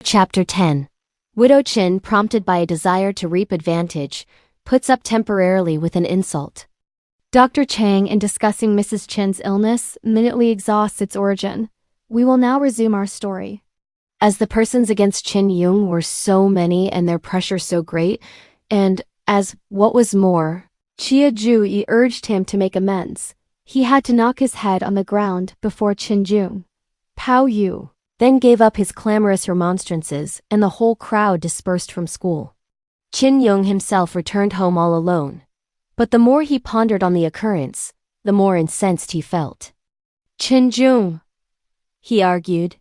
Chapter 10. Widow Qin, prompted by a desire to reap advantage, puts up temporarily with an insult. Dr. Chang, in discussing Mrs. Qin's illness, minutely exhausts its origin. We will now resume our story. As the persons against Qin Yung were so many and their pressure so great, and as, what was more, Chia Zhuyi urged him to make amends, he had to knock his head on the ground before Qin Jung. Baoyu then gave up his clamorous remonstrances, and the whole crowd dispersed from school. Qin Yung himself returned home all alone. But the more he pondered on the occurrence, the more incensed he felt. Qin Jung, he argued,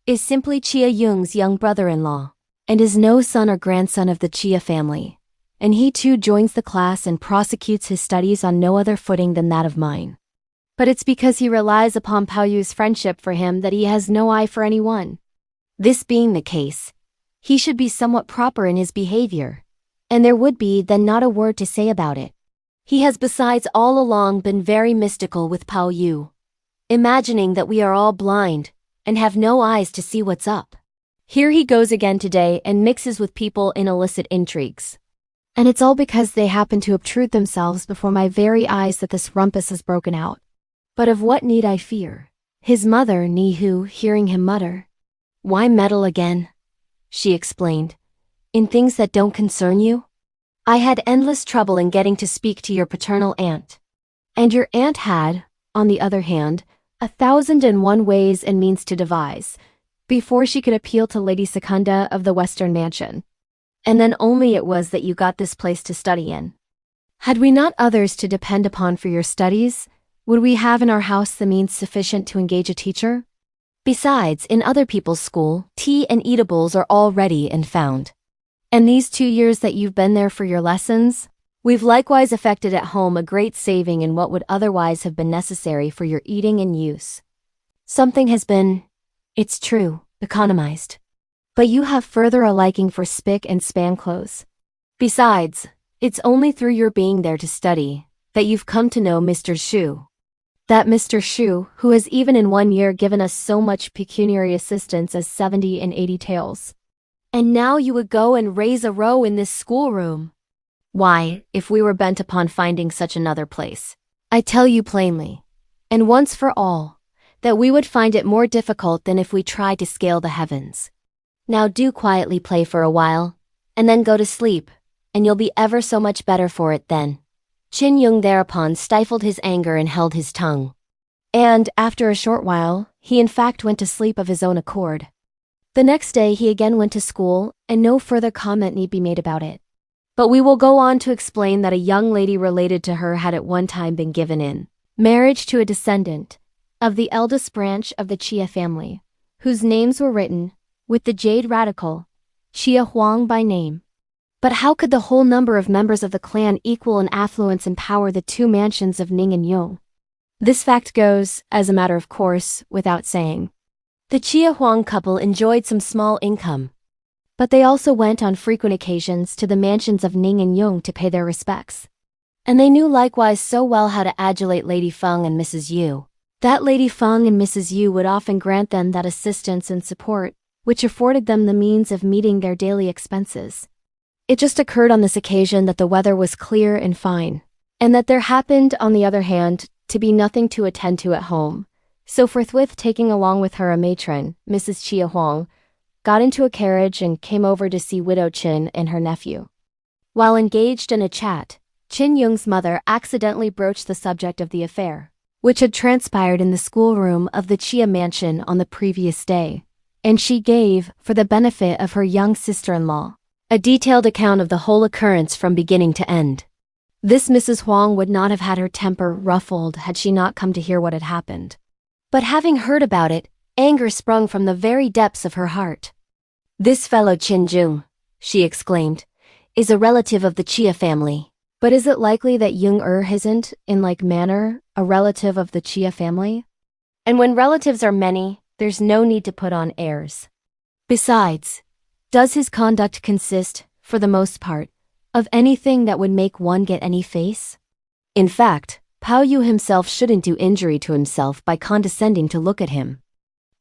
is simply Chia Yung's young brother-in-law, and is no son or grandson of the Chia family, and he too joins the class and prosecutes his studies on no other footing than that of mine. But it's because he relies upon Baoyu's friendship for him that he has no eye for anyone. This being the case, he should be somewhat proper in his behavior, and there would be then not a word to say about it. He has besides all along been very mystical with Baoyu, imagining that we are all blind and have no eyes to see what's up. Here he goes again today and mixes with people in illicit intrigues. And it's all because they happen to obtrude themselves before my very eyes that this rumpus has broken out. But of what need I fear? His mother, Nihu, hearing him mutter, "Why meddle again?" she explained, "in things that don't concern you? I had endless trouble in getting to speak to your paternal aunt. And your aunt had, on the other hand, 1,001 ways and means to devise, before she could appeal to Lady Secunda of the Western Mansion. And then only it was that you got this place to study in. Had we not others to depend upon for your studies, would we have in our house the means sufficient to engage a teacher? Besides, in other people's school, tea and eatables are all ready and found. And these 2 years that you've been there for your lessons, we've likewise effected at home a great saving in what would otherwise have been necessary for your eating and use. Something has been, it's true, economized. But you have further a liking for spick and span clothes. Besides, it's only through your being there to study that you've come to know Mr. Shu. That Mr. Shu, who has even in 1 year given us so much pecuniary assistance as 70 and 80 taels. And now you would go and raise a row in this schoolroom. Why, if we were bent upon finding such another place, I tell you plainly, and once for all, that we would find it more difficult than if we tried to scale the heavens. Now do quietly play for a while, and then go to sleep, and you'll be ever so much better for it then." Qin Yung thereupon stifled his anger and held his tongue. And, after a short while, he in fact went to sleep of his own accord. The next day he again went to school, and no further comment need be made about it. But we will go on to explain that a young lady related to her had at one time been given in marriage to a descendant of the eldest branch of the Chia family, whose names were written with the Jade radical, Chia Huang by name. But how could the whole number of members of the clan equal in affluence and power the 2 mansions of Ning and Yung? This fact goes, as a matter of course, without saying. The Chia Huang couple enjoyed some small income, but they also went on frequent occasions to the mansions of Ning and Yung to pay their respects. And they knew likewise so well how to adulate Lady Feng and Mrs. Yu, that Lady Feng and Mrs. Yu would often grant them that assistance and support, which afforded them the means of meeting their daily expenses. It just occurred on this occasion that the weather was clear and fine, and that there happened, on the other hand, to be nothing to attend to at home. So forthwith taking along with her a matron, Mrs. Chia Huang, got into a carriage and came over to see Widow Qin and her nephew. While engaged in a chat, Qin Yung's mother accidentally broached the subject of the affair, which had transpired in the schoolroom of the Chia mansion on the previous day, and she gave, for the benefit of her young sister-in-law, a detailed account of the whole occurrence from beginning to end. This Mrs. Huang would not have had her temper ruffled had she not come to hear what had happened. But having heard about it, anger sprung from the very depths of her heart. "This fellow Qin Jung," she exclaimed, "is a relative of the Chia family." But is it likely that Yung isn't, in like manner, a relative of the Chia family? And when relatives are many, there's no need to put on airs. Besides, does his conduct consist, for the most part, of anything that would make one get any face? In fact, Baoyu himself shouldn't do injury to himself by condescending to look at him.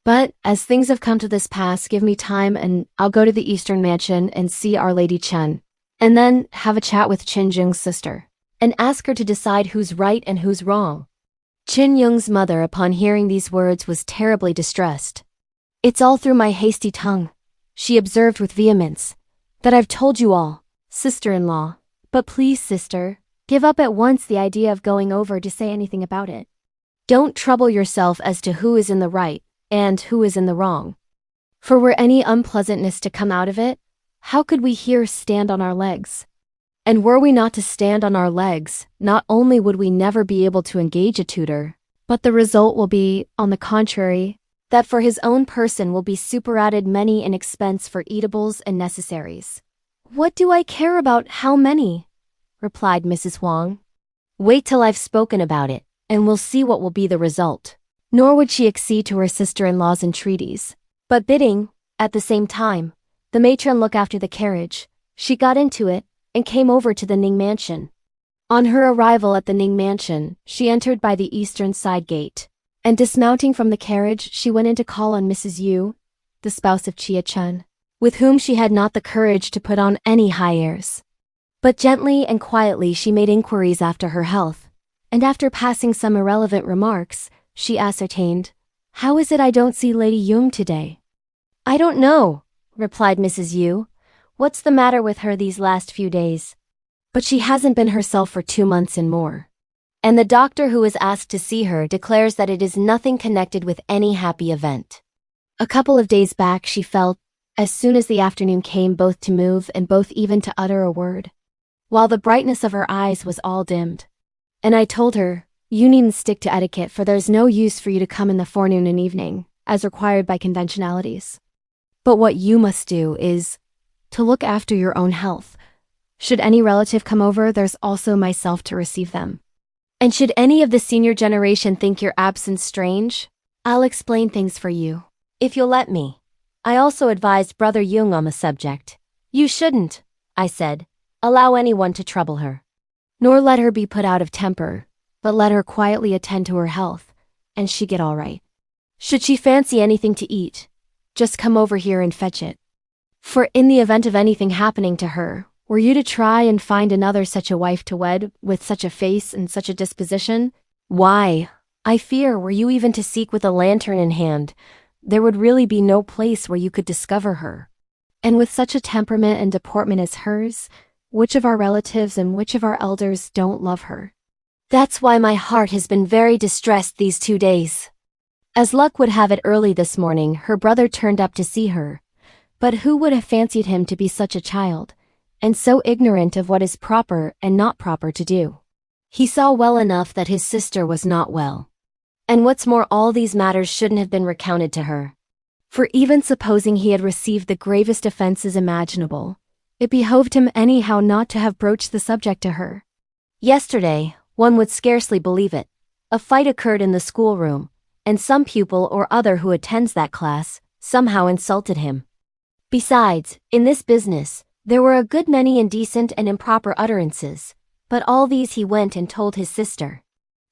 But, as things have come to this pass, give me time and I'll go to the Eastern Mansion and see Our Lady Chen. And then, have a chat with Qin Jung's sister. And ask her to decide who's right and who's wrong. Qin Jung's mother, upon hearing these words, was terribly distressed. It's all through my hasty tongue, she observed with vehemence, that I've told you all, sister-in-law. But please, sister, give up at once the idea of going over to say anything about it. Don't trouble yourself as to who is in the right and who is in the wrong. For were any unpleasantness to come out of it, how could we here stand on our legs? And were we not to stand on our legs, not only would we never be able to engage a tutor, but the result will be, on the contrary, that for his own person will be superadded many an expense for eatables and necessaries. What do I care about how many? Replied Mrs. Huang. Wait till I've spoken about it, and we'll see what will be the result. Nor would she accede to her sister-in-law's entreaties, but bidding, at the same time, the matron look after the carriage, she got into it, and came over to the Ning mansion. On her arrival at the Ning mansion, she entered by the eastern side gate, and dismounting from the carriage, she went in to call on Mrs. Yu, the spouse of Chia Chen, with whom she had not the courage to put on any high airs. But gently and quietly she made inquiries after her health, and after passing some irrelevant remarks, she ascertained, "How is it I don't see Lady Yung today?" "I don't know," replied Mrs. Yu. "What's the matter with her these last few days? But she hasn't been herself for 2 months and more. And the doctor who was asked to see her declares that it is nothing connected with any happy event. A couple of days back she felt, as soon as the afternoon came, both to move and both even to utter a word, while the brightness of her eyes was all dimmed. And I told her, you needn't stick to etiquette, for there's no use for you to come in the forenoon and evening, as required by conventionalities. But what you must do is to look after your own health. Should any relative come over, there's also myself to receive them. And should any of the senior generation think your absence strange, I'll explain things for you, if you'll let me." I also advised Brother Yung on the subject. "You shouldn't," I said, "allow anyone to trouble her. Nor let her be put out of temper, but let her quietly attend to her health, and she get all right. Should she fancy anything to eat, just come over here and fetch it. For in the event of anything happening to her, were you to try and find another such a wife to wed, with such a face and such a disposition, why, I fear, were you even to seek with a lantern in hand, there would really be no place where you could discover her. And with such a temperament and deportment as hers, which of our relatives and which of our elders don't love her? That's why my heart has been very distressed these 2 days." As luck would have it, early this morning her brother turned up to see her. But who would have fancied him to be such a child, and so ignorant of what is proper and not proper to do? He saw well enough that his sister was not well. And what's more, all these matters shouldn't have been recounted to her. For even supposing he had received the gravest offenses imaginable, it behoved him anyhow not to have broached the subject to her. Yesterday, one would scarcely believe it, a fight occurred in the schoolroom, and some pupil or other who attends that class somehow insulted him. Besides, in this business, there were a good many indecent and improper utterances, but all these he went and told his sister.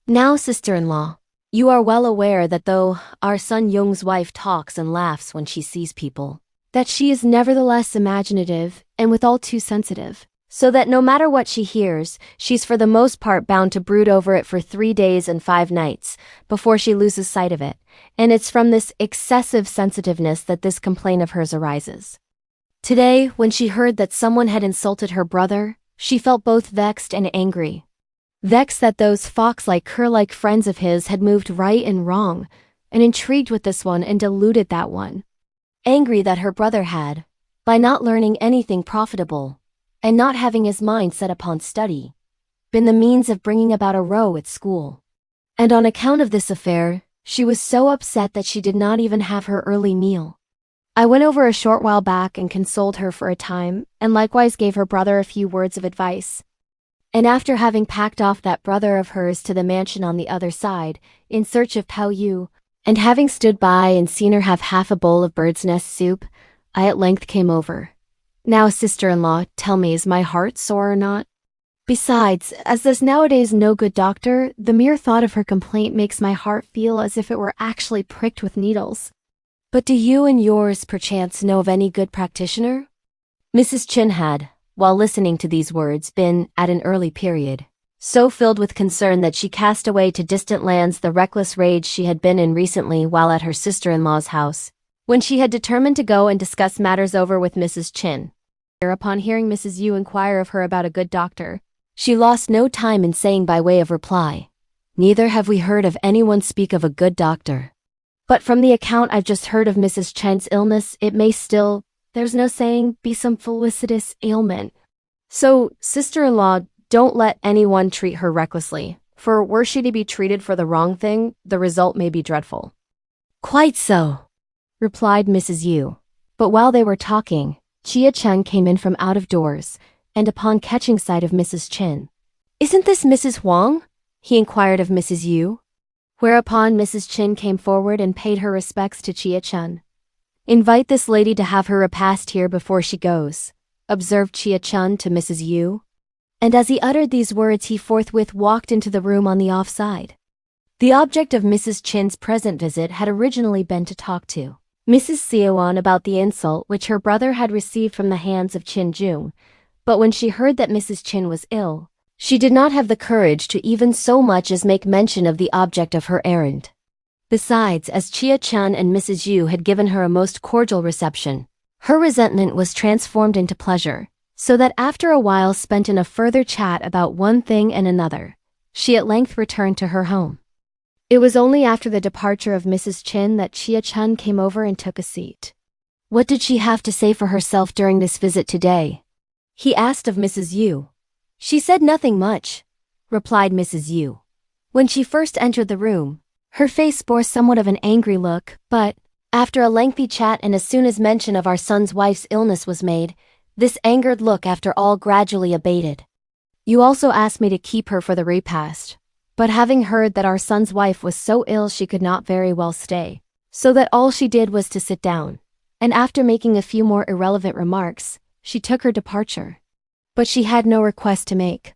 Now, sister-in-law, you are well aware that though our son Yung's wife talks and laughs when she sees people, that she is nevertheless imaginative and withal too sensitive, so that no matter what she hears, she's for the most part bound to brood over it for 3 days and 5 nights before she loses sight of it, and it's from this excessive sensitiveness that this complaint of hers arises. Today, when she heard that someone had insulted her brother, she felt both vexed and angry. Vexed that those fox-like, cur-like friends of his had moved right and wrong, and intrigued with this one and deluded that one. Angry that her brother had, by not learning anything profitable, and not having his mind set upon study, been the means of bringing about a row at school. And on account of this affair, she was so upset that she did not even have her early meal. I went over a short while back and consoled her for a time, and likewise gave her brother a few words of advice. And after having packed off that brother of hers to the mansion on the other side, in search of Baoyu, and having stood by and seen her have half a bowl of bird's nest soup, I at length came over. Now, sister-in-law, tell me, is my heart sore or not? Besides, as there's nowadays no good doctor, the mere thought of her complaint makes my heart feel as if it were actually pricked with needles. But do you and yours perchance know of any good practitioner? Mrs. Chin had, while listening to these words, been, at an early period, so filled with concern that she cast away to distant lands the reckless rage she had been in recently while at her sister-in-law's house, when she had determined to go and discuss matters over with Mrs. Chin. Upon hearing Mrs. Yu inquire of her about a good doctor, she lost no time in saying by way of reply, "Neither have we heard of anyone speak of a good doctor. But from the account I've just heard of Mrs. Chen's illness, it may still, there's no saying, be some felicitous ailment. So, sister-in-law, don't let anyone treat her recklessly, for were she to be treated for the wrong thing, the result may be dreadful." "Quite so," replied Mrs. Yu. But while they were talking, Chang came in from out of doors, and upon catching sight of Mrs. Chin, "Isn't this Mrs. Huang?" he inquired of Mrs. Yu. Whereupon Mrs. Chin came forward and paid her respects to Chang. "Invite this lady to have her repast here before she goes," observed Chang to Mrs. Yu. And as he uttered these words, he forthwith walked into the room on the offside. The object of Mrs. Chin's present visit had originally been to talk to Mrs. Sioan about the insult which her brother had received from the hands of Chin Jung, but when she heard that Mrs. Chin was ill, she did not have the courage to even so much as make mention of the object of her errand. Besides, as Chang and Mrs. Yu had given her a most cordial reception, her resentment was transformed into pleasure, so that after a while spent in a further chat about one thing and another, she at length returned to her home. It was only after the departure of Mrs. Chin that Chang came over and took a seat. "What did she have to say for herself during this visit today?" he asked of Mrs. Yu. "She said nothing much," replied Mrs. Yu. "When she first entered the room, her face bore somewhat of an angry look, but after a lengthy chat and as soon as mention of our son's wife's illness was made, this angered look after all gradually abated. You also asked me to keep her for the repast, but having heard that our son's wife was so ill she could not very well stay, so that all she did was to sit down, and after making a few more irrelevant remarks, she took her departure. But she had no request to make.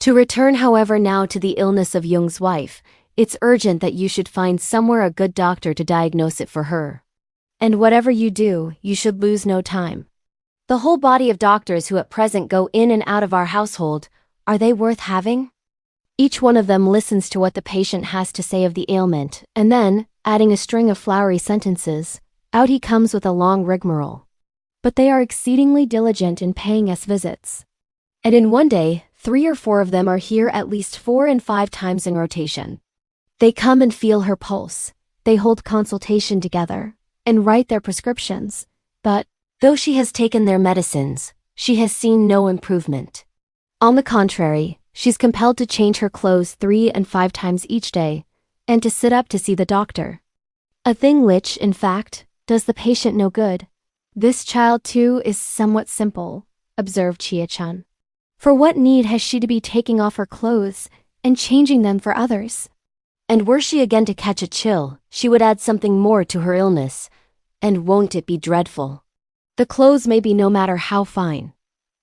To return however now to the illness of Jung's wife, it's urgent that you should find somewhere a good doctor to diagnose it for her. And whatever you do, you should lose no time. The whole body of doctors who at present go in and out of our household, are they worth having? Each one of them listens to what the patient has to say of the ailment, and then, adding a string of flowery sentences, out he comes with a long rigmarole. But they are exceedingly diligent in paying us visits. And in one day, 3 or 4 of them are here at least 4 and 5 times in rotation. They come and feel her pulse, they hold consultation together, and write their prescriptions, but, though she has taken their medicines, she has seen no improvement. On the contrary, she's compelled to change her clothes 3 and 5 times each day, and to sit up to see the doctor. A thing which, in fact, does the patient no good. This child, too, is somewhat simple, observed Chang. For what need has she to be taking off her clothes and changing them for others? And were she again to catch a chill, she would add something more to her illness, and won't it be dreadful? The clothes may be no matter how fine,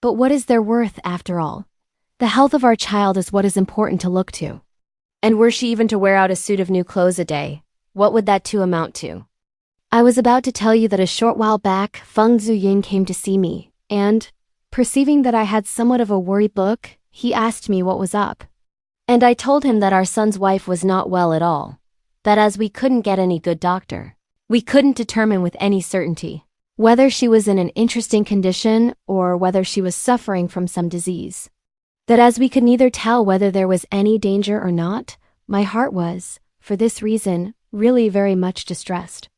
but what is their worth after all? The health of our child is what is important to look to. And were she even to wear out a suit of new clothes a day, what would that too amount to? I was about to tell you that a short while back, Feng Ziying came to see me, and, perceiving that I had somewhat of a worried look, he asked me what was up. And I told him that our son's wife was not well at all, that as we couldn't get any good doctor, we couldn't determine with any certainty whether she was in an interesting condition or whether she was suffering from some disease. That as we could neither tell whether there was any danger or not, my heart was, for this reason, really very much distressed.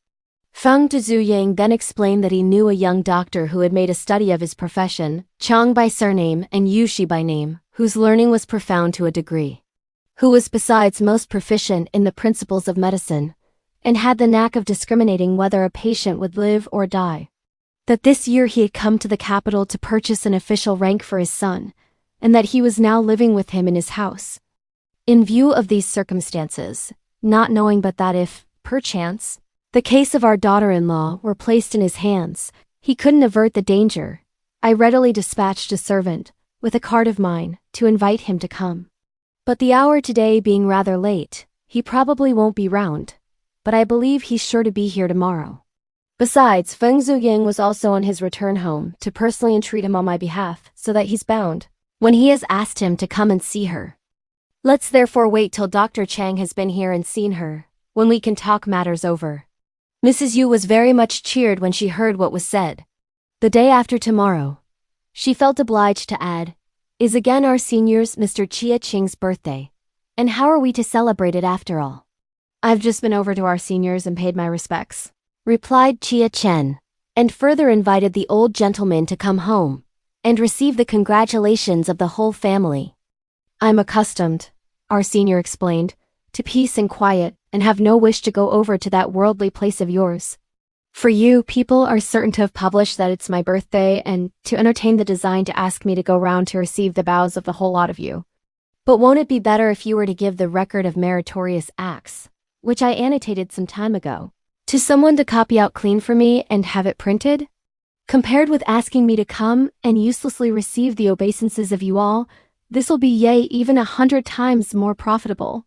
Feng Ziying then explained that he knew a young doctor who had made a study of his profession, Chang by surname and Yushi by name, whose learning was profound to a degree, who was besides most proficient in the principles of medicine, and had the knack of discriminating whether a patient would live or die. That this year he had come to the capital to purchase an official rank for his son, and that he was now living with him in his house. In view of these circumstances, not knowing but that if, perchance, the case of our daughter-in-law were placed in his hands, he couldn't avert the danger, I readily dispatched a servant, with a card of mine, to invite him to come. But the hour today being rather late, he probably won't be round, but I believe he's sure to be here tomorrow. Besides, Feng Zuying was also on his return home to personally entreat him on my behalf, so that he's bound when he has asked him to come and see her. Let's therefore wait till Dr. Chang has been here and seen her, when we can talk matters over. Mrs. Yu was very much cheered when she heard what was said. The day after tomorrow, she felt obliged to add, is again our seniors Mr. Chia Qing's birthday. And how are we to celebrate it after all? I've just been over to our seniors and paid my respects, replied Chia Chen, and further invited the old gentleman to come home and receive the congratulations of the whole family. I'm accustomed, our senior explained, to peace and quiet, and have no wish to go over to that worldly place of yours. For you, people are certain to have published that it's my birthday and to entertain the design to ask me to go round to receive the bows of the whole lot of you. But won't it be better if you were to give the record of meritorious acts, which I annotated some time ago, to someone to copy out clean for me and have it printed? Compared with asking me to come and uselessly receive the obeisances of you all, this'll be even 100 times more profitable.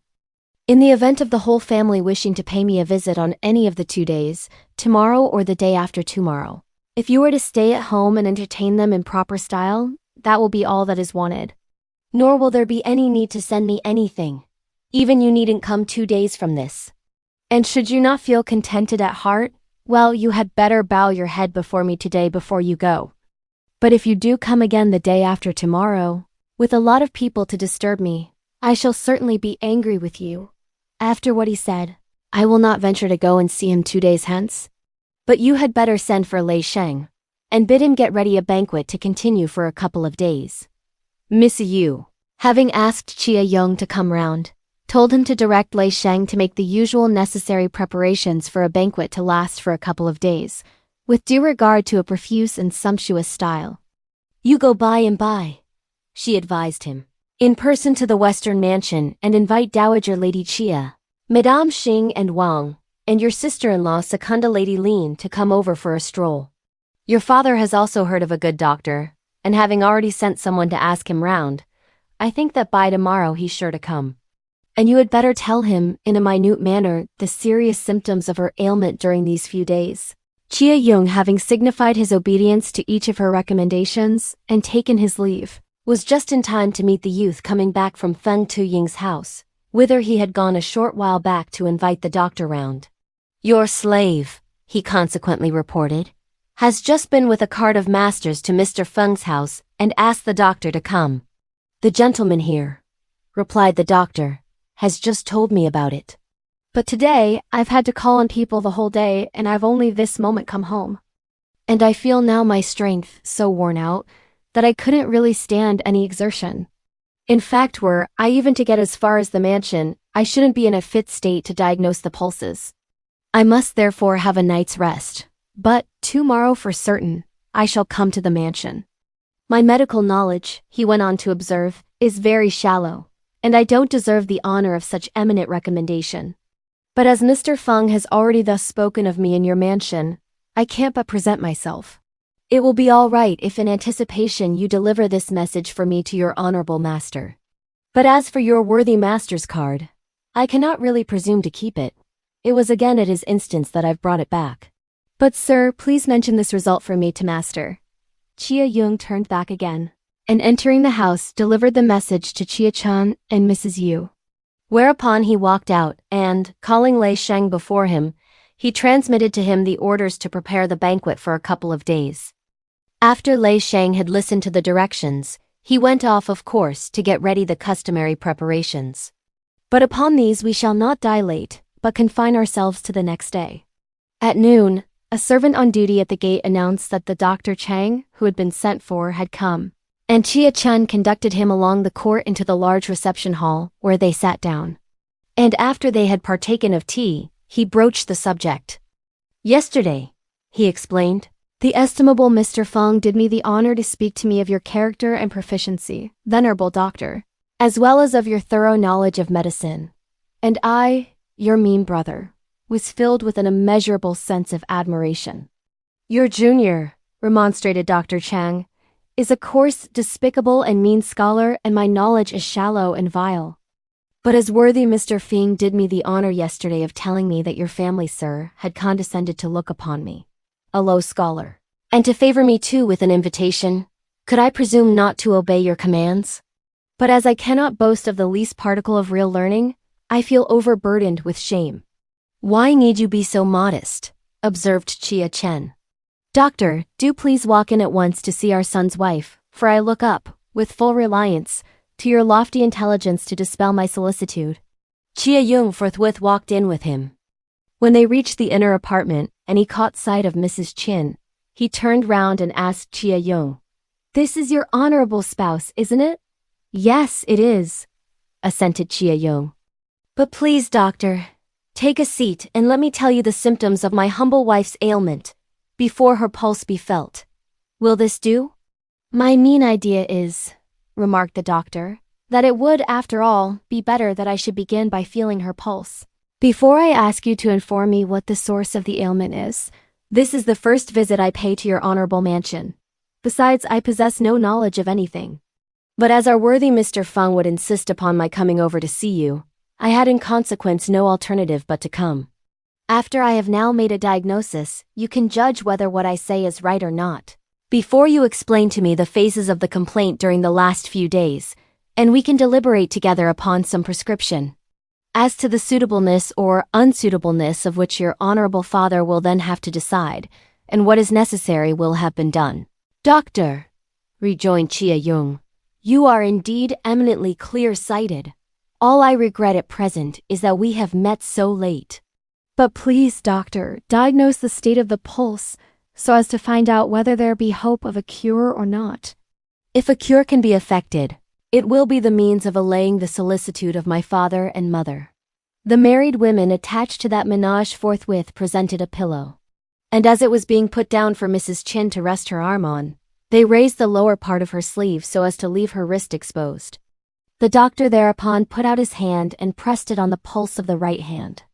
In the event of the whole family wishing to pay me a visit on any of the 2 days, tomorrow or the day after tomorrow, if you were to stay at home and entertain them in proper style, that will be all that is wanted. Nor will there be any need to send me anything. Even you needn't come 2 days from this. And should you not feel contented at heart, well, you had better bow your head before me today before you go. But if you do come again the day after tomorrow, with a lot of people to disturb me, I shall certainly be angry with you. After what he said, I will not venture to go and see him 2 days hence. But you had better send for Lei Sheng, and bid him get ready a banquet to continue for a couple of days. Miss Yu, having asked Chia Yong to come round, told him to direct Lei Sheng to make the usual necessary preparations for a banquet to last for a couple of days, with due regard to a profuse and sumptuous style. You go by and by, she advised him, in person to the Western Mansion and invite Dowager Lady Chia, Madame Xing and Wang, and your sister-in-law Secunda Lady Lin to come over for a stroll. Your father has also heard of a good doctor, and having already sent someone to ask him round, I think that by tomorrow he's sure to come. And you had better tell him, in a minute manner, the serious symptoms of her ailment during these few days. Chia Yong, having signified his obedience to each of her recommendations and taken his leave, was just in time to meet the youth coming back from Feng Tuying's house, whither he had gone a short while back to invite the doctor round. Your slave, he consequently reported, has just been with a cart of masters to Mr. Feng's house and asked the doctor to come. The gentleman here, replied the doctor, has just told me about it. But today, I've had to call on people the whole day and I've only this moment come home. And I feel now my strength so worn out that I couldn't really stand any exertion. In fact, were I even to get as far as the mansion, I shouldn't be in a fit state to diagnose the pulses. I must therefore have a night's rest. But, tomorrow for certain, I shall come to the mansion. My medical knowledge, he went on to observe, is very shallow, and I don't deserve the honor of such eminent recommendation. But as Mr. Feng has already thus spoken of me in your mansion, I can't but present myself. It will be all right if in anticipation you deliver this message for me to your honorable master. But as for your worthy master's card, I cannot really presume to keep it. It was again at his instance that I've brought it back. But sir, please mention this result for me to master. Chia Yung turned back again, and entering the house delivered the message to Chia Chan and Mrs. Yu. Whereupon he walked out and, calling Lei Sheng before him, he transmitted to him the orders to prepare the banquet for a couple of days. After Lei Sheng had listened to the directions, he went off of course to get ready the customary preparations. But upon these we shall not dilate, but confine ourselves to the next day. At noon, a servant on duty at the gate announced that the Dr. Chang, who had been sent for, had come, and Chia Chen conducted him along the court into the large reception hall, where they sat down. And after they had partaken of tea, he broached the subject. Yesterday, he explained, the estimable Mr. Feng did me the honor to speak to me of your character and proficiency, venerable doctor, as well as of your thorough knowledge of medicine. And I, your mean brother, was filled with an immeasurable sense of admiration. Your junior, remonstrated Dr. Chang, is a coarse, despicable, and mean scholar, and my knowledge is shallow and vile. But as worthy Mr. Feng did me the honor yesterday of telling me that your family, sir, had condescended to look upon me, a low scholar. And to favor me too with an invitation, could I presume not to obey your commands? But as I cannot boast of the least particle of real learning, I feel overburdened with shame. Why need you be so modest? Observed Chia Chen. Doctor, do please walk in at once to see our son's wife, for I look up, with full reliance, to your lofty intelligence to dispel my solicitude. Chia Yung forthwith walked in with him. When they reached the inner apartment, and he caught sight of Mrs. Chin, he turned round and asked Chia Yung, "This is your honorable spouse, isn't it?" "Yes, it is," assented Chia Yung. "But please, doctor, take a seat and let me tell you the symptoms of my humble wife's ailment, before her pulse be felt. Will this do?" "My mean idea is," remarked the doctor, "that it would, after all, be better that I should begin by feeling her pulse. Before I ask you to inform me what the source of the ailment is, this is the first visit I pay to your honorable mansion. Besides, I possess no knowledge of anything. But as our worthy Mr. Feng would insist upon my coming over to see you, I had in consequence no alternative but to come. After I have now made a diagnosis, you can judge whether what I say is right or not. Before you explain to me the phases of the complaint during the last few days, and we can deliberate together upon some prescription. As to the suitableness or unsuitableness of which your honorable father will then have to decide, and what is necessary will have been done." "Doctor," rejoined Chia Yung, "you are indeed eminently clear-sighted. All I regret at present is that we have met so late." "But please, doctor, diagnose the state of the pulse, so as to find out whether there be hope of a cure or not." "If a cure can be effected, it will be the means of allaying the solicitude of my father and mother." The married women attached to that menage forthwith presented a pillow. And as it was being put down for Mrs. Chin to rest her arm on, they raised the lower part of her sleeve so as to leave her wrist exposed. The doctor thereupon put out his hand and pressed it on the pulse of the right hand,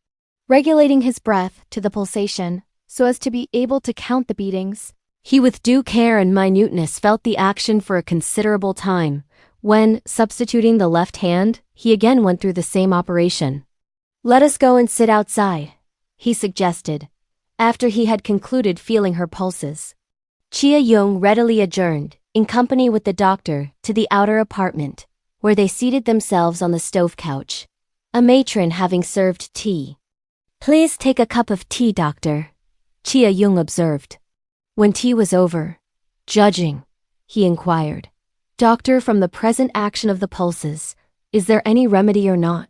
regulating his breath to the pulsation so as to be able to count the beatings. He with due care and minuteness felt the action for a considerable time, when, substituting the left hand, he again went through the same operation. "Let us go and sit outside," he suggested, after he had concluded feeling her pulses. Chia Yung readily adjourned, in company with the doctor, to the outer apartment, where they seated themselves on the stove couch, a matron having served tea. "Please take a cup of tea, doctor," Chia Yung observed. When tea was over, "Judging," he inquired, "Doctor, from the present action of the pulses, is there any remedy or not?"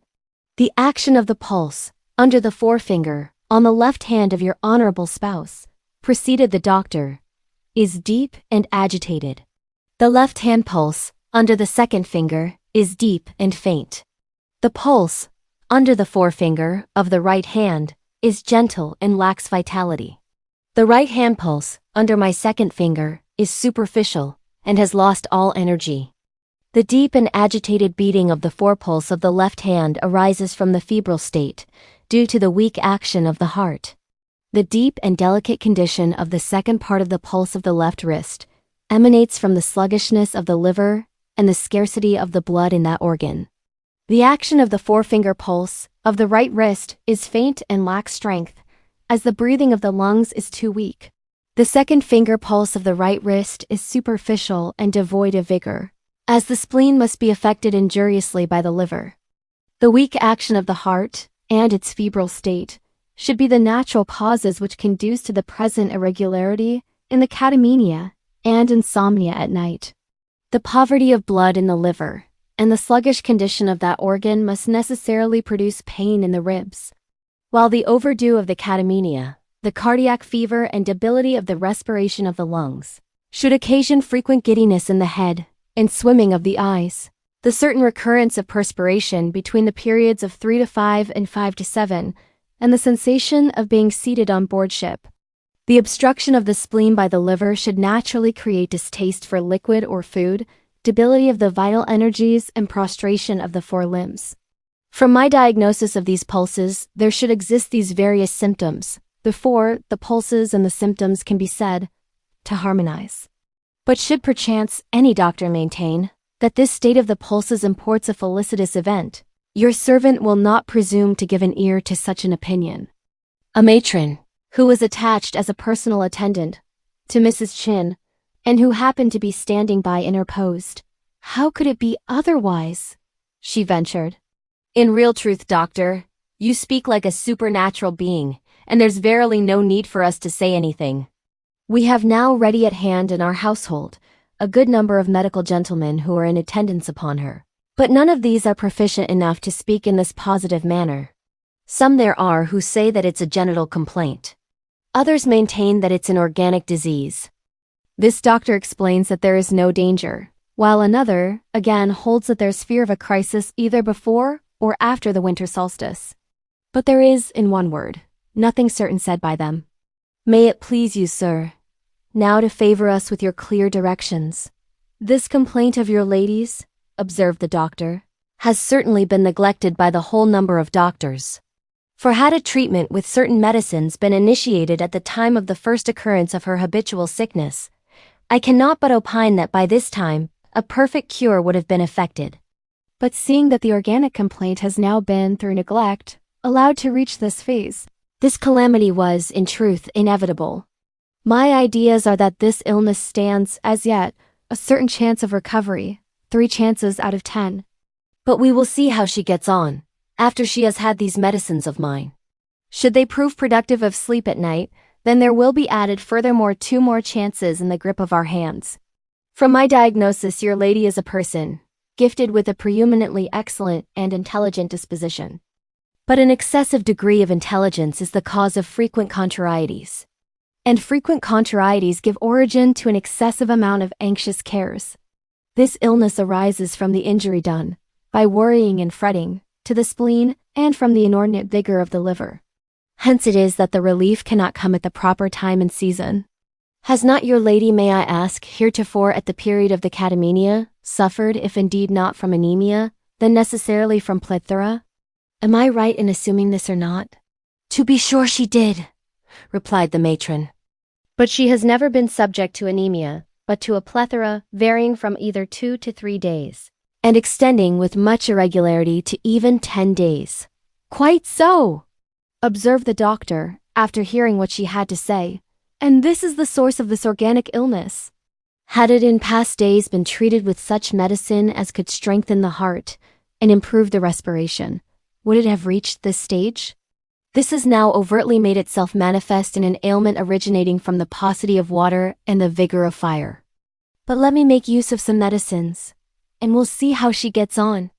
"The action of the pulse, under the forefinger, on the left hand of your honorable spouse," proceeded the doctor, "is deep and agitated. The left hand pulse, under the second finger, is deep and faint. The pulse, under the forefinger, of the right hand, is gentle and lacks vitality. The right hand pulse, under my second finger, is superficial, and has lost all energy. The deep and agitated beating of the forepulse of the left hand arises from the febrile state, due to the weak action of the heart. The deep and delicate condition of the second part of the pulse of the left wrist emanates from the sluggishness of the liver and the scarcity of the blood in that organ. The action of the forefinger pulse of the right wrist is faint and lacks strength, as the breathing of the lungs is too weak. The second finger pulse of the right wrist is superficial and devoid of vigor, as the spleen must be affected injuriously by the liver. The weak action of the heart, and its febrile state, should be the natural causes which conduce to the present irregularity in the catamenia and insomnia at night. The poverty of blood in the liver, and the sluggish condition of that organ must necessarily produce pain in the ribs, while the overdue of the catamenia, the cardiac fever and debility of the respiration of the lungs, should occasion frequent giddiness in the head, and swimming of the eyes, the certain recurrence of perspiration between the periods of 3 to 5 and 5 to 7, and the sensation of being seated on board ship. The obstruction of the spleen by the liver should naturally create distaste for liquid or food, debility of the vital energies, and prostration of the forelimbs. From my diagnosis of these pulses, there should exist these various symptoms. Therefore, the pulses and the symptoms can be said to harmonize. But should perchance any doctor maintain that this state of the pulses imports a felicitous event, your servant will not presume to give an ear to such an opinion. A matron, who was attached as a personal attendant to Mrs. Chin, and who happened to be standing by, interposed. How could it be otherwise? She ventured. In real truth, doctor, you speak like a supernatural being, and there's verily no need for us to say anything. We have now ready at hand in our household a good number of medical gentlemen who are in attendance upon her, but none of these are proficient enough to speak in this positive manner. Some there are who say that it's a genital complaint. Others maintain that it's an organic disease. This doctor explains that there is no danger, while another, again, holds that there's fear of a crisis either before or after the winter solstice. But there is, in one word, nothing certain said by them. May it please you, sir, now to favor us with your clear directions. This complaint of your lady's, observed the doctor, has certainly been neglected by the whole number of doctors. For had a treatment with certain medicines been initiated at the time of the first occurrence of her habitual sickness, I cannot but opine that by this time, a perfect cure would have been effected. But seeing that the organic complaint has now been, through neglect, allowed to reach this phase, this calamity was, in truth, inevitable. My ideas are that this illness stands, as yet, a certain chance of recovery, 3 chances out of 10. But we will see how she gets on, after she has had these medicines of mine. Should they prove productive of sleep at night, then there will be added furthermore 2 more chances in the grip of our hands. From my diagnosis, your lady is a person, gifted with a preeminently excellent and intelligent disposition. But an excessive degree of intelligence is the cause of frequent contrarieties. And frequent contrarieties give origin to an excessive amount of anxious cares. This illness arises from the injury done, by worrying and fretting, to the spleen, and from the inordinate vigor of the liver. Hence it is that the relief cannot come at the proper time and season. Has not your lady, may I ask, heretofore at the period of the catamenia, suffered, if indeed not from anemia, then necessarily from plethora? Am I right in assuming this or not? To be sure she did, replied the matron. But she has never been subject to anemia, but to a plethora varying from either 2 to 3 days, and extending with much irregularity to even 10 days. Quite so, observed the doctor, after hearing what she had to say. And this is the source of this organic illness. Had it in past days been treated with such medicine as could strengthen the heart and improve the respiration, would it have reached this stage? This has now overtly made itself manifest in an ailment originating from the paucity of water and the vigor of fire. But let me make use of some medicines, and we'll see how she gets on.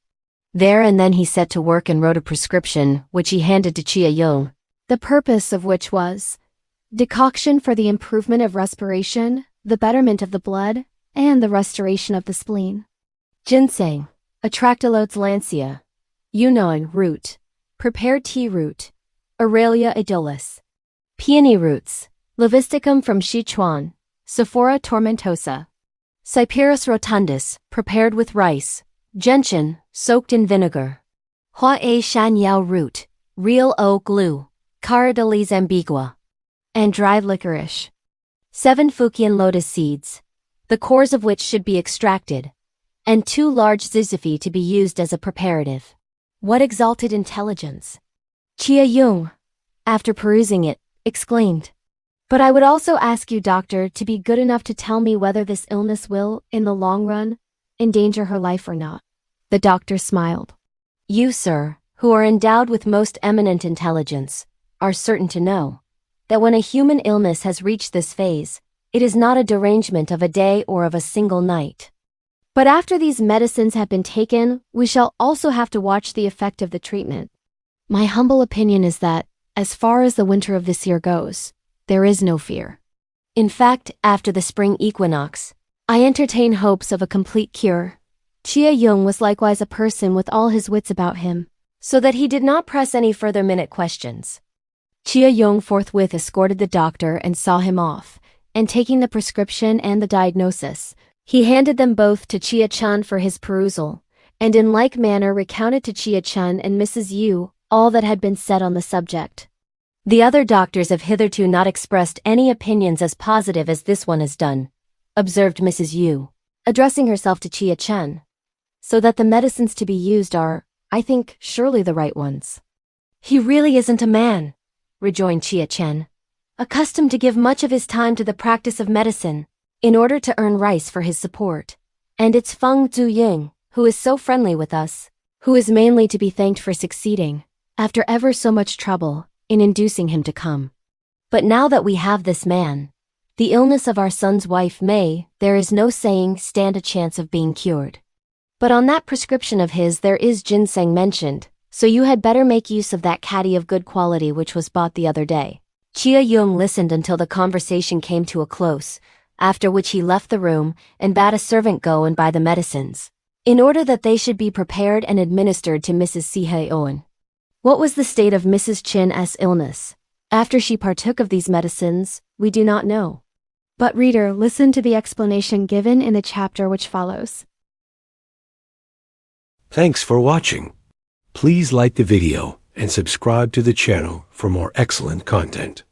There and then he set to work and wrote a prescription, which he handed to Chia Yung, the purpose of which was decoction for the improvement of respiration, the betterment of the blood, and the restoration of the spleen. Ginseng, Atractylodes lancea, Yunong root, prepared tea root, Aurelia idolis, peony roots, Levisticum from Sichuan, Sephora tomentosa, Cyperus rotundus, prepared with rice, gentian, soaked in vinegar, Hua A shan yao root, real oak glue, Caradolis ambigua, and dried licorice. 7 Fukian lotus seeds, the cores of which should be extracted, and 2 large zizifi to be used as a preparative. What exalted intelligence! Chia Yung, after perusing it, exclaimed. But I would also ask you, doctor, to be good enough to tell me whether this illness will, in the long run, endanger her life or not. The doctor smiled. You, sir, who are endowed with most eminent intelligence, are certain to know that when a human illness has reached this phase, it is not a derangement of a day or of a single night. But after these medicines have been taken, we shall also have to watch the effect of the treatment. My humble opinion is that, as far as the winter of this year goes, there is no fear. In fact, after the spring equinox, I entertain hopes of a complete cure. Chia Yung was likewise a person with all his wits about him, so that he did not press any further minute questions. Chia Yung forthwith escorted the doctor and saw him off, and taking the prescription and the diagnosis, he handed them both to Chia Chun for his perusal, and in like manner recounted to Chia Chun and Mrs. Yu all that had been said on the subject. The other doctors have hitherto not expressed any opinions as positive as this one has done, observed Mrs. Yu, addressing herself to Chia Chun. So that the medicines to be used are, I think, surely the right ones. He really isn't a man, rejoined Chia Chen. accustomed to give much of his time to the practice of medicine, in order to earn rice for his support. And it's Feng Zuying, who is so friendly with us, who is mainly to be thanked for succeeding, after ever so much trouble, in inducing him to come. But now that we have this man, the illness of our son's wife may, there is no saying, stand a chance of being cured. But on that prescription of his there is ginseng mentioned, so you had better make use of that caddy of good quality which was bought the other day. Chia Yung listened until the conversation came to a close, after which he left the room and bade a servant go and buy the medicines, in order that they should be prepared and administered to Mrs. Si-Hye-Owen. What was the state of Mrs. Chin's illness after she partook of these medicines, we do not know. But reader, listen to the explanation given in the chapter which follows. Thanks for watching. Please like the video and subscribe to the channel for more excellent content.